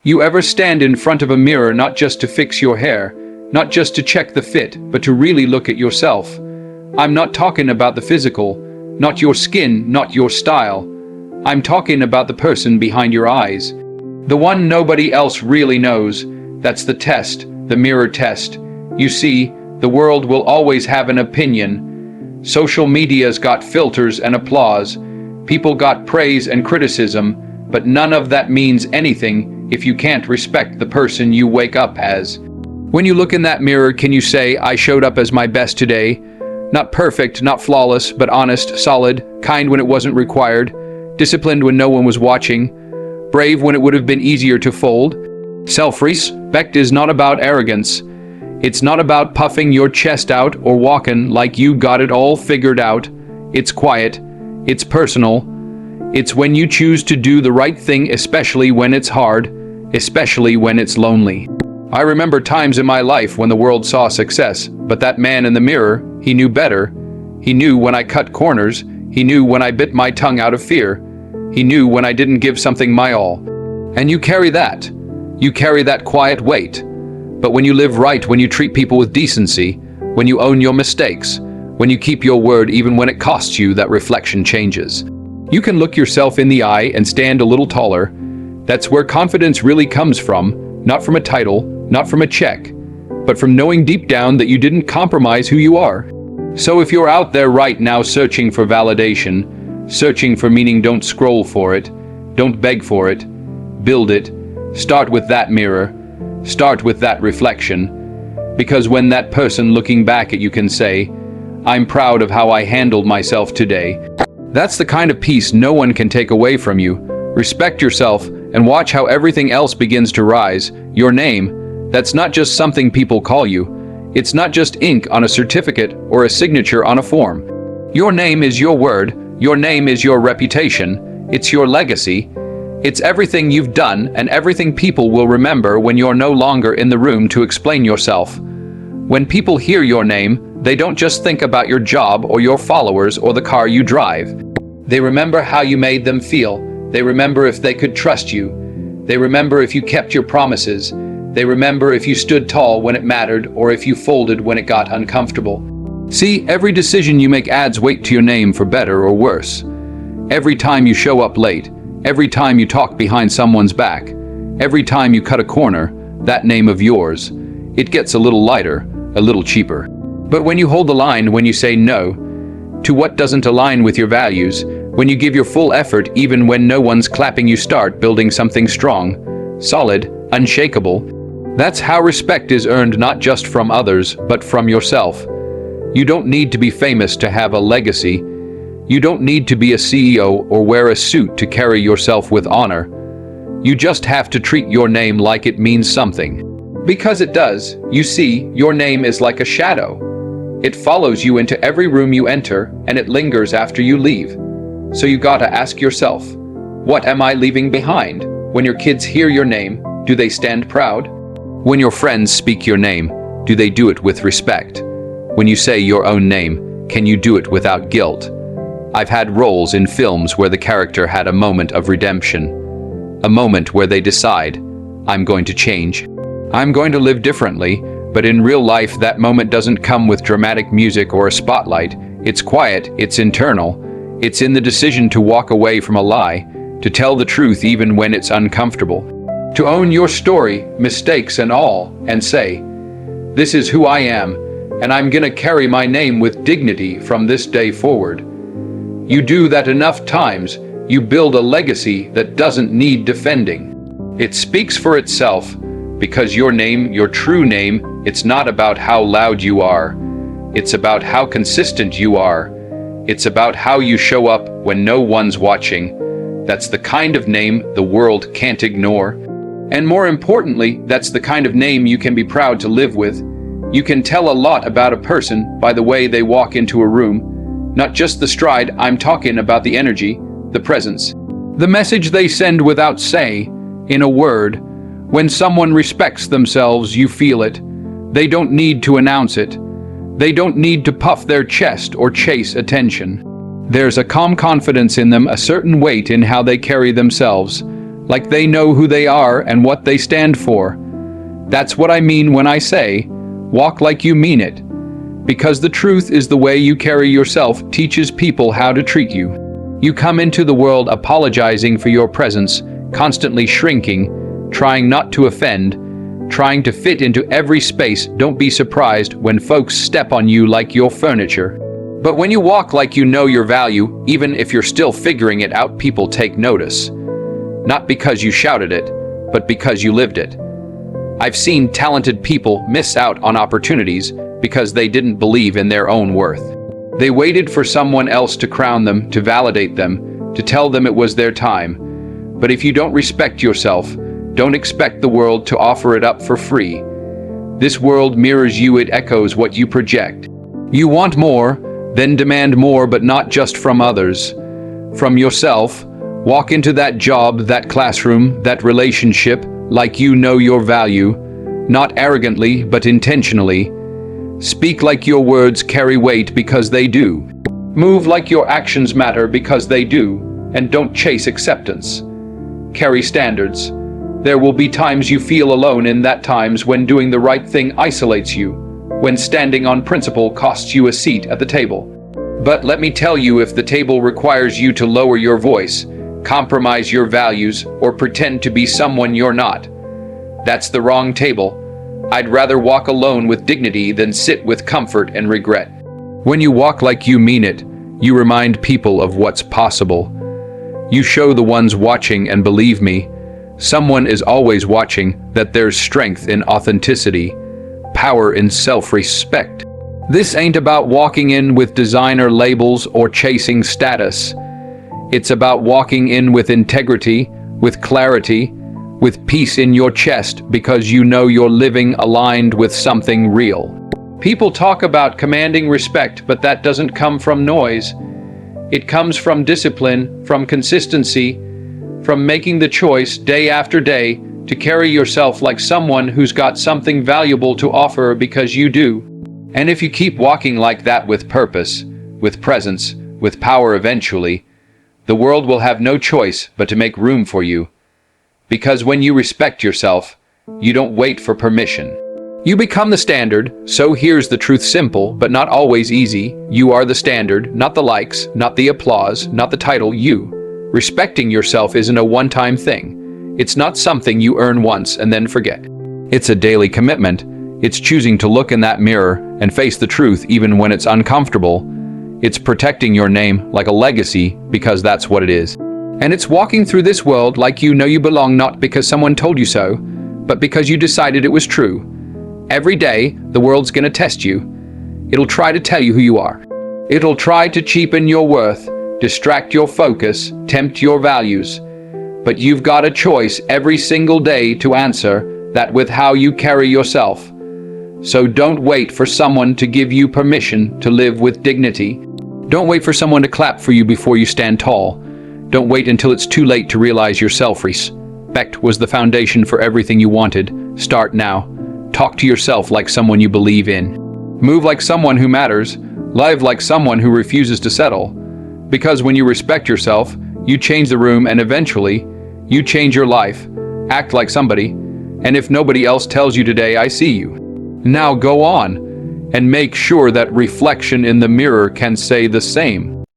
You ever stand in front of a mirror not just to fix your hair, not just to check the fit, but to really look at yourself? I'm not talking about the physical, not your skin, not your style. I'm talking about the person behind your eyes. The one nobody else really knows. That's the test, the mirror test. You see, the world will always have an opinion. Social media's got filters and applause. People got praise and criticism, but none of that means anything if you can't respect the person you wake up as. When you look in that mirror, can you say, I showed up as my best today? Not perfect, not flawless, but honest, solid, kind when it wasn't required, disciplined when no one was watching, brave when it would have been easier to fold. Self-respect is not about arrogance. It's not about puffing your chest out or walking like you got it all figured out. It's quiet. It's personal. It's when you choose to do the right thing, especially when it's hard, especially when it's lonely. I remember times in my life when the world saw success, but that man in the mirror, he knew better. He knew when I cut corners. He knew when I bit my tongue out of fear. He knew when I didn't give something my all. And you carry that. You carry that quiet weight. But when you live right, when you treat people with decency, when you own your mistakes, when you keep your word even when it costs you, that reflection changes. You can look yourself in the eye and stand a little taller. That's where confidence really comes from, not from a title, not from a check, but from knowing deep down that you didn't compromise who you are. So if you're out there right now searching for validation, searching for meaning, don't scroll for it, don't beg for it, build it. Start with that mirror, start with that reflection, because when that person looking back at you can say, I'm proud of how I handled myself today, that's the kind of peace no one can take away from you. Respect yourself and watch how everything else begins to rise. Your name, that's not just something people call you. It's not just ink on a certificate or a signature on a form. Your name is your word. Your name is your reputation. It's your legacy. It's everything you've done and everything people will remember when you're no longer in the room to explain yourself. When people hear your name, they don't just think about your job or your followers or the car you drive. They remember how you made them feel. They remember if they could trust you. They remember if you kept your promises. They remember if you stood tall when it mattered or if you folded when it got uncomfortable. See, every decision you make adds weight to your name for better or worse. Every time you show up late, every time you talk behind someone's back, every time you cut a corner, that name of yours, it gets a little lighter, a little cheaper. But when you hold the line, when you say no to what doesn't align with your values, when you give your full effort even when no one's clapping, you start building something strong, solid, unshakable. That's how respect is earned, not just from others, but from yourself. You don't need to be famous to have a legacy. You don't need to be a CEO or wear a suit to carry yourself with honor. You just have to treat your name like it means something. Because it does. You see, your name is like a shadow. It follows you into every room you enter, and it lingers after you leave. So you gotta ask yourself, what am I leaving behind? When your kids hear your name, do they stand proud? When your friends speak your name, do they do it with respect? When you say your own name, can you do it without guilt? I've had roles in films where the character had a moment of redemption, a moment where they decide, I'm going to change. I'm going to live differently, but in real life that moment doesn't come with dramatic music or a spotlight. It's quiet, it's internal. It's in the decision to walk away from a lie, to tell the truth even when it's uncomfortable, to own your story, mistakes and all, and say, this is who I am, and I'm gonna carry my name with dignity from this day forward. You do that enough times, you build a legacy that doesn't need defending. It speaks for itself. Because your name, your true name, it's not about how loud you are. It's about how consistent you are. It's about how you show up when no one's watching. That's the kind of name the world can't ignore. And more importantly, that's the kind of name you can be proud to live with. You can tell a lot about a person by the way they walk into a room. Not just the stride, I'm talking about the energy, the presence. The message they send without say, in a word. When someone respects themselves, you feel it. They don't need to announce it. They don't need to puff their chest or chase attention. There's a calm confidence in them, a certain weight in how they carry themselves, like they know who they are and what they stand for. That's what I mean when I say, walk like you mean it. Because the truth is the way you carry yourself teaches people how to treat you. You come into the world apologizing for your presence, constantly shrinking, trying not to offend, trying to fit into every space. Don't be surprised when folks step on you like you're furniture. But when you walk like you know your value, even if you're still figuring it out, people take notice. Not because you shouted it, but because you lived it. I've seen talented people miss out on opportunities because they didn't believe in their own worth. They waited for someone else to crown them, to validate them, to tell them it was their time. But if you don't respect yourself, don't expect the world to offer it up for free. This world mirrors you, it echoes what you project. You want more, then demand more, but not just from others. From yourself. Walk into that job, that classroom, that relationship, like you know your value, not arrogantly, but intentionally. Speak like your words carry weight because they do. Move like your actions matter because they do, and don't chase acceptance. Carry standards. There will be times you feel alone, in that times when doing the right thing isolates you, when standing on principle costs you a seat at the table. But let me tell you, if the table requires you to lower your voice, compromise your values, or pretend to be someone you're not, that's the wrong table. I'd rather walk alone with dignity than sit with comfort and regret. When you walk like you mean it, you remind people of what's possible. You show the ones watching, and believe me, someone is always watching, that there's strength in authenticity, power in self-respect. This ain't about walking in with designer labels or chasing status. It's about walking in with integrity, with clarity, with peace in your chest, because you know you're living aligned with something real. People talk about commanding respect, but that doesn't come from noise. It comes from discipline, from consistency, from making the choice day after day to carry yourself like someone who's got something valuable to offer, because you do. And if you keep walking like that with purpose, with presence, with power, eventually, the world will have no choice but to make room for you. Because when you respect yourself, you don't wait for permission. You become the standard. So here's the truth, simple, but not always easy. You are the standard, not the likes, not the applause, not the title. You. Respecting yourself isn't a one-time thing. It's not something you earn once and then forget. It's a daily commitment. It's choosing to look in that mirror and face the truth even when it's uncomfortable. It's protecting your name like a legacy, because that's what it is. And it's walking through this world like you know you belong, not because someone told you so, but because you decided it was true. Every day, the world's gonna test you. It'll try to tell you who you are. It'll try to cheapen your worth, distract your focus, tempt your values. But you've got a choice every single day to answer that with how you carry yourself. So don't wait for someone to give you permission to live with dignity. Don't wait for someone to clap for you before you stand tall. Don't wait until it's too late to realize your self-respect was the foundation for everything you wanted. Start now. Talk to yourself like someone you believe in. Move like someone who matters. Live like someone who refuses to settle. Because when you respect yourself, you change the room, and eventually, you change your life. Act like somebody. And if nobody else tells you today, I see you. Now go on and make sure that reflection in the mirror can say the same.